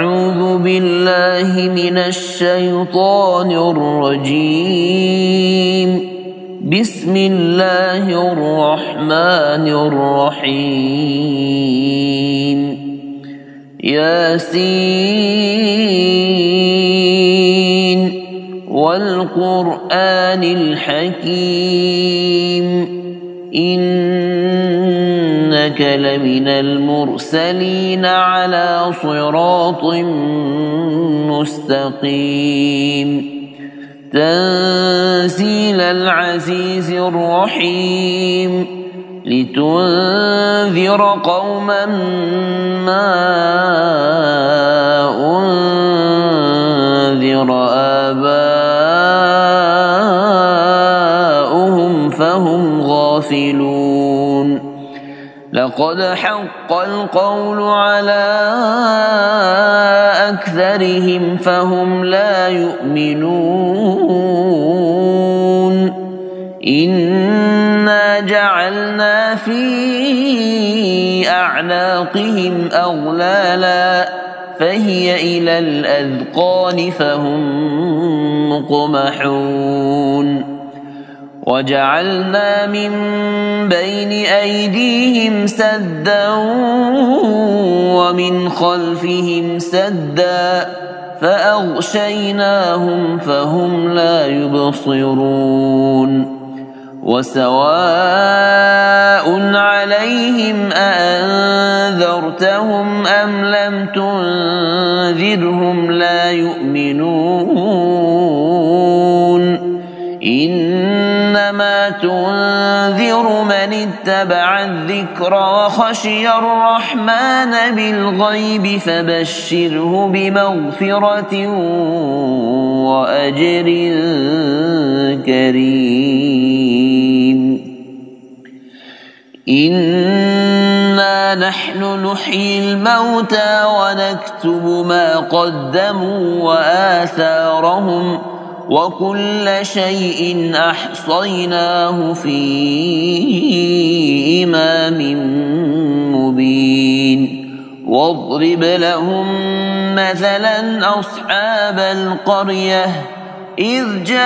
أعوذ بالله من الشيطان الرجيم. بسم الله الرحمن الرحيم. ياسين والقرآن الحكيم إنك لمن المرسلين على صراط مستقيم. تنزيل العزيز الرحيم لتنذر قوما ما أنذر آباؤهم فهم غافلون. لقد حق القول على أكثرهم فهم لا يؤمنون. إنا جعلنا في أعناقهم أغلالا فهي إلى الأذقان فهم مقمحون. وجعلنا من بين أيديهم سدا ومن خلفهم سدا فأغشيناهم فهم لا يبصرون. وسواء عليهم أأنذرتهم أم لم تنذرهم لا يؤمنون. إنما تنذر من اتبع الذكر وخشي الرحمن بالغيب فبشره بمغفرة وأجر كريم. إنا نحن نحيي الموتى ونكتب ما قدموا وآثارهم وكل شيء أحصيناه في إمام مبين. واضرب لهم مثلا أصحاب القرية إذ جاءها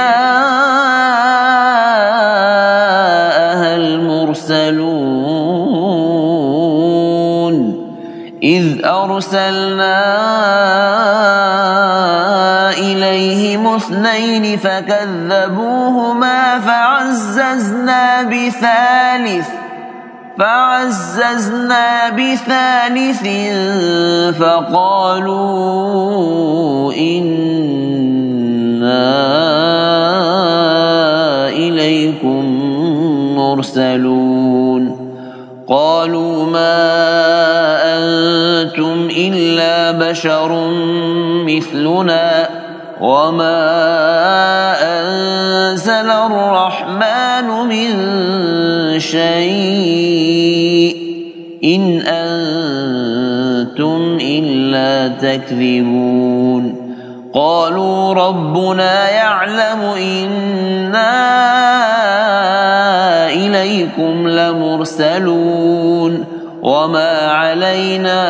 المرسلون إذ أرسلنا إليهم اثنين فكذبوهما فعززنا بثالث فقالوا إنا إليكم مرسلون. قالوا ما أنتم إلا بشر مثلنا وما أنزل الرحمن من شيء إن أنتم إلا تكذبون. قالوا ربنا يعلم إنا إليكم لمرسلون وما علينا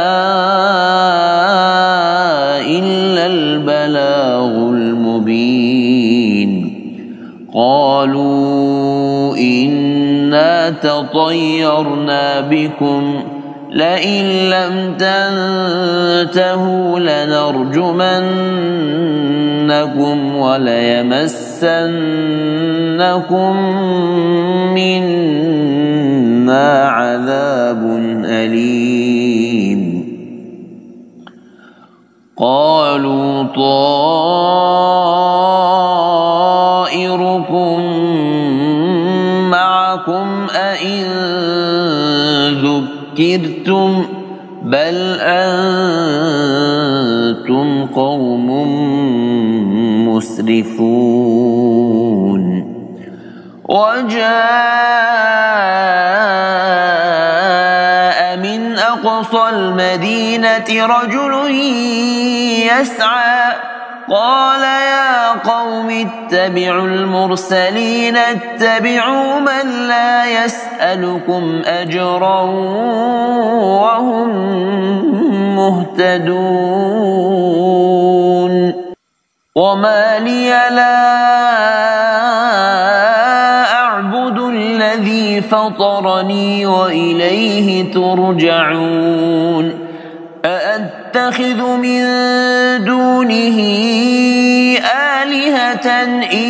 إلا البلاغ المبين. قالوا إنا تطيرنا بكم لئن لم تنتهوا لنرجمنكم وليمسنكم منا عذاب أليم. قالوا طائركم معكم أئن ذكرتم بل أنتم قوم مسرفون. وجاء من أقصى المدينة رجل يسعى قال يا قوم اتبعوا المرسلين اتبعوا من لا يسألكم أجرا وهم مهتدون. وما لي لا أعبد الذي فطرني وإليه ترجعون أأتخذ من دونه آلهة إن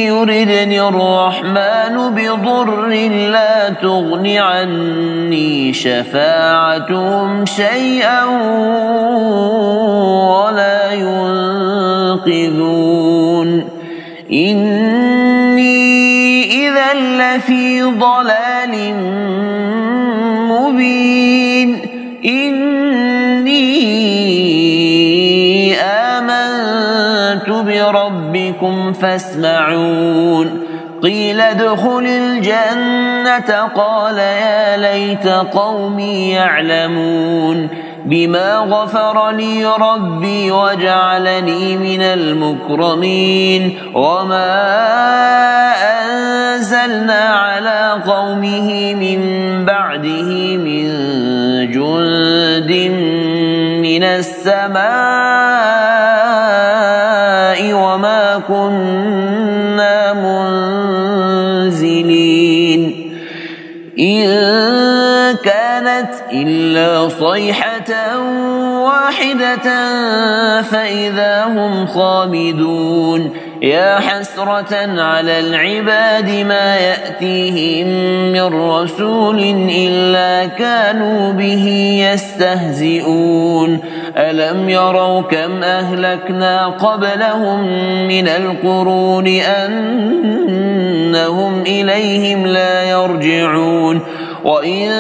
يردني الرحمن بضر لا تغن عني شفاعتهم شيئا ولا ينقذون إني إذا لفي ضلال مبين إني آمنت بربكم فاسمعون قيل ادخل الجنة قال يا ليت قومي يعلمون بما غفر لي ربي وجعلني من المكرمين وما أنزلنا على قومه من بعده من جند من السماء وما كنا منزلين إن كانت إلا صيحة واحدة فإذا هم خامدون يا حسرة على العباد ما يأتيهم من رسول إلا كانوا به يستهزئون ألم يروا كم أهلكنا قبلهم من القرون أنهم إليهم لا يرجعون وإن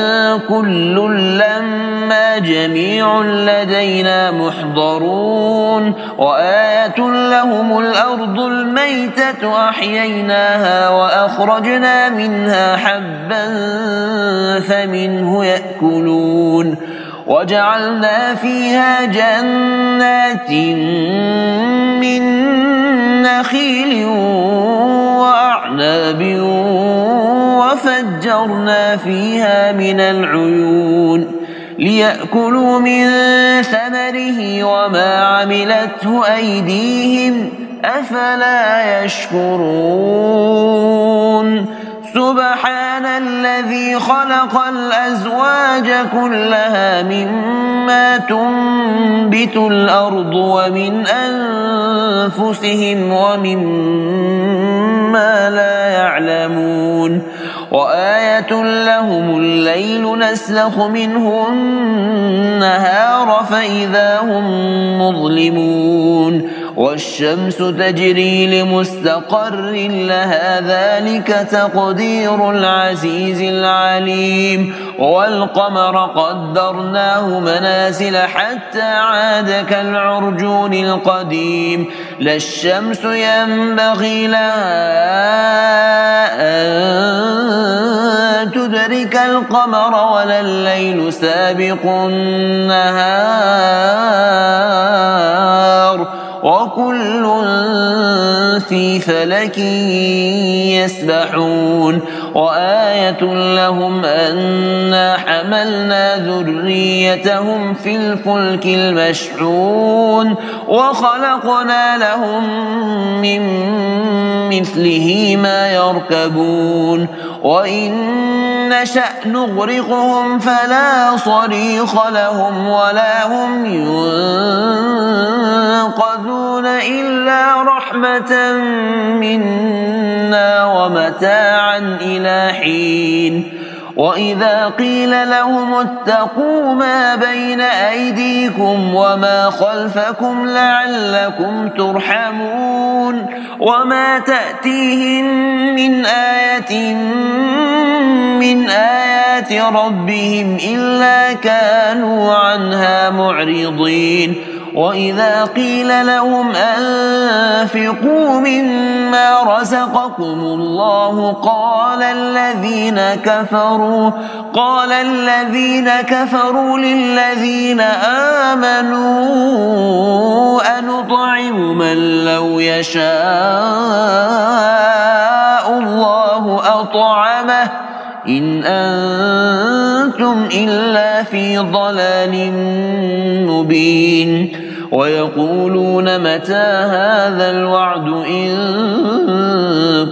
كل لما جميع لدينا محضرون وآية لهم الأرض الميتة أحييناها وأخرجنا منها حبا فمنه يأكلون وجعلنا فيها جنات من نخيل وأعناب وفجرنا فيها من العيون ليأكلوا من ثمره وما عملته أيديهم أفلا يشكرون سبحان الذي خلق الأزواج كلها مما تنبت الأرض ومن أنفسهم ومما لا يعلمون وآية لهم الليل نسلخ منه النهار فإذا هم مظلمون والشمس تجري لمستقر لها ذلك تقدير العزيز العليم والقمر قدرناه منازل حتى عاد كالعرجون القديم لا الشمس ينبغي لها أن تدرك القمر ولا الليل سابق النهار وكل في فلك يسبحون وآية لهم أنا حملنا ذريتهم في الفلك المشحون وخلقنا لهم من مثله ما يركبون وإن نشأ نغرقهم فلا صريخ لهم ولا هم ينقذون إلا رحمة منا ومتاعا إلى حين وإذا قيل لهم اتقوا ما بين أيديكم وما خلفكم لعلكم ترحمون وما تأتيهم من آية من آيات ربهم إلا كانوا عنها معرضين وإذا قيل لهم أنفقوا مما رزقكم الله قال الذين كفروا للذين آمنوا أنطعم من لو يشاء الله أطعمه إن أنتم إلا في ضلال مبين ويقولون متى هذا الوعد إن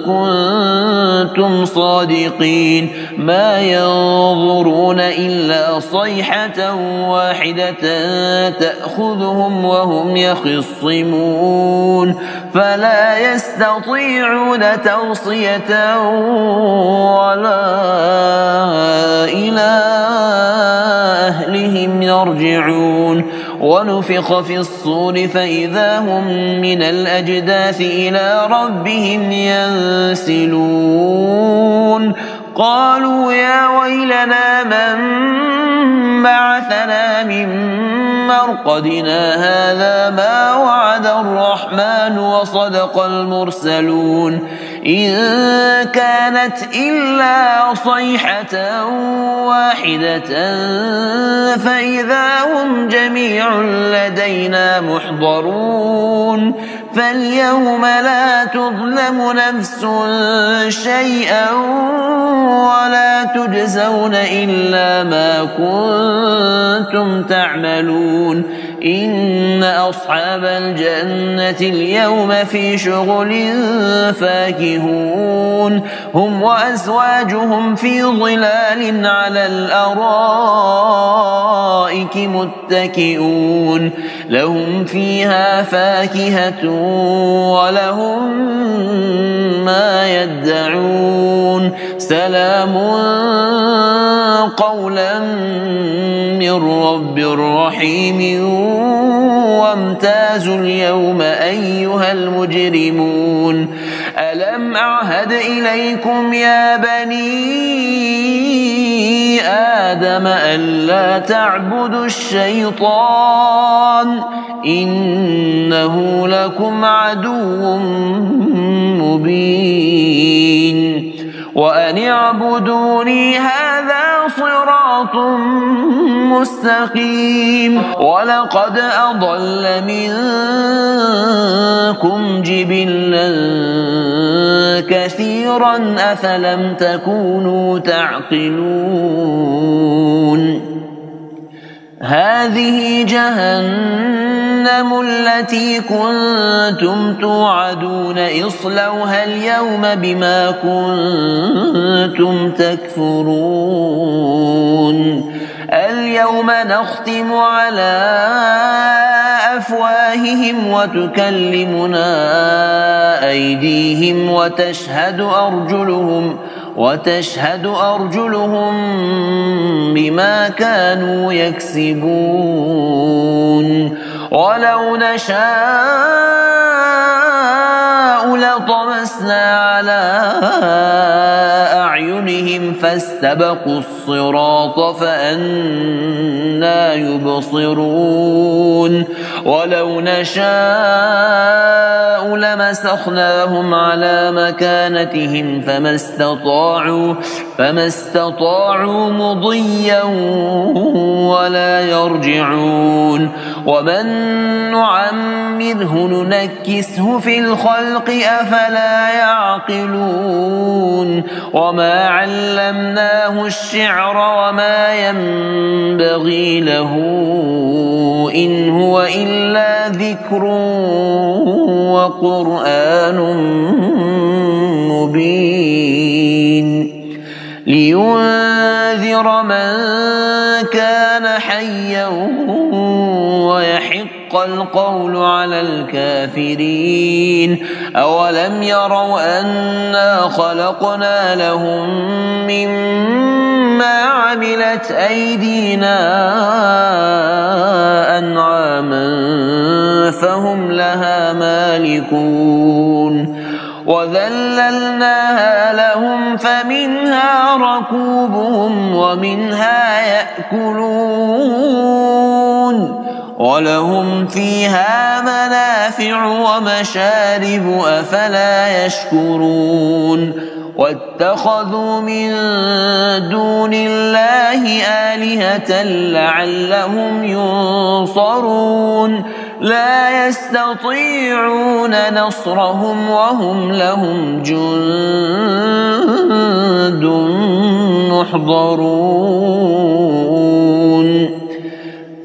كنتم صادقين ما ينظرون إلا صيحة واحدة تأخذهم وهم يخصمون فلا يستطيعون توصية ولا إلى أهلهم يرجعون ونفخ في الصور فإذا هم من الأجداث إلى ربهم ينسلون قالوا يا ويلنا من بعثنا من مرقدنا هذا ما وعد الرحمن وصدق المرسلون إن كانت إلا صيحة واحدة فإذا هم جميع لدينا محضرون فاليوم لا تظلم نفس شيئا ولا تجزون إلا ما كنتم تعملون إن أصحاب الجنة اليوم في شغل فاكهون هم وأزواجهم في ظلال على الأرائك متكئون لهم فيها فاكهة ولهم ما يدعون سلام قولا من رب رحيم وامتازوا اليوم أيها المجرمون ألم أعهد إليكم يا بني آدم ألا تعبدوا الشيطان إنه لكم عدو مبين وأن اعبدوني هذا صراط مستقيم ولقد أضل منكم جبلا كثيرا أفلم تكونوا تعقلون هذه جهنم التي كنتم توعدون اصلوها اليوم بما كنتم تكفرون اليوم نختم على أفواههم وتكلمنا أيديهم وتشهد أرجلهم بما كانوا يكسبون ولو نشاء لطمسنا على أعينهم فاستبقوا الصراط فأنى يبصرون ولو نشاء لمسخناهم على مكانتهم فما استطاعوا مضيا ولا يرجعون ومن نعمره ننكسه في الخلق أفلا يعقلون وما علمناه الشعر وما ينبغي له إن هو إلا ذكر وقرآن مبين لينذر من كان حيا ويحق القول على الكافرين أولم يروا أنا خلقنا لهم مما عملت أيدينا أنعاما فهم لها مالكون وذللناها لهم فمنها ركوبهم ومنها يأكلون ولهم فيها منافع ومشارب أفلا يشكرون واتخذوا من دون الله آلهة لعلهم ينصرون لا يستطيعون نصرهم وهم لهم جند محضرون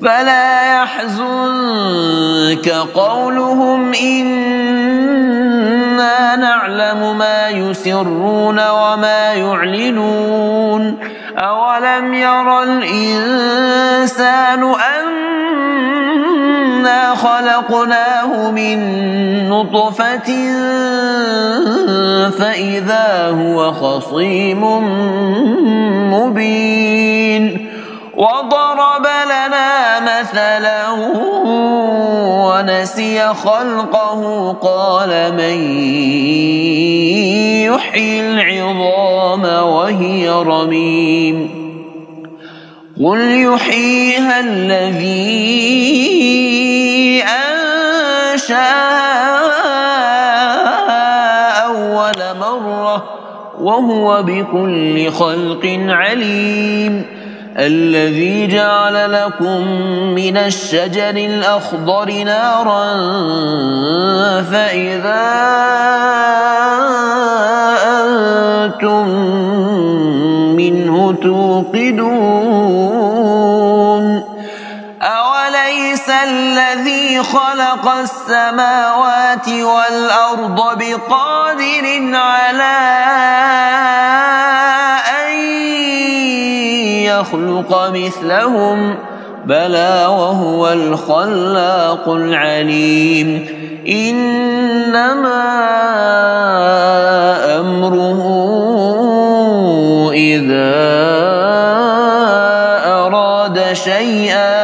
فلا يحزنك كقولهم إنا نعلم ما يسرون وما يعلنون أولم ير الإنسان أنا خلقناه من نطفة فإذا هو خصيم مبين وضرب لنا مثلا ونسي خلقه قال من يحيي العظام وهي رميم قل يحييها الذي أنشأها أول مرة وهو بكل خلق عليم الذي جعل لكم من الشجر الأخضر نارا فإذا أنتم منه توقدون أوليس الذي خلق السماوات والأرض بقادر على يخلق مثلهم بلى وهو الخلاق العليم إنما أمره إذا أراد شيئا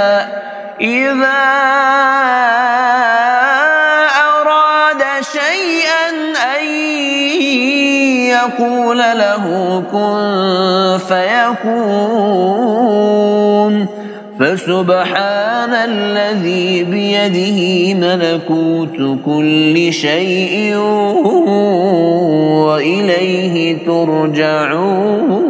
أن يقول له كن فيكون فسبحان الذي بيده ملكوت كل شيء وإليه ترجعون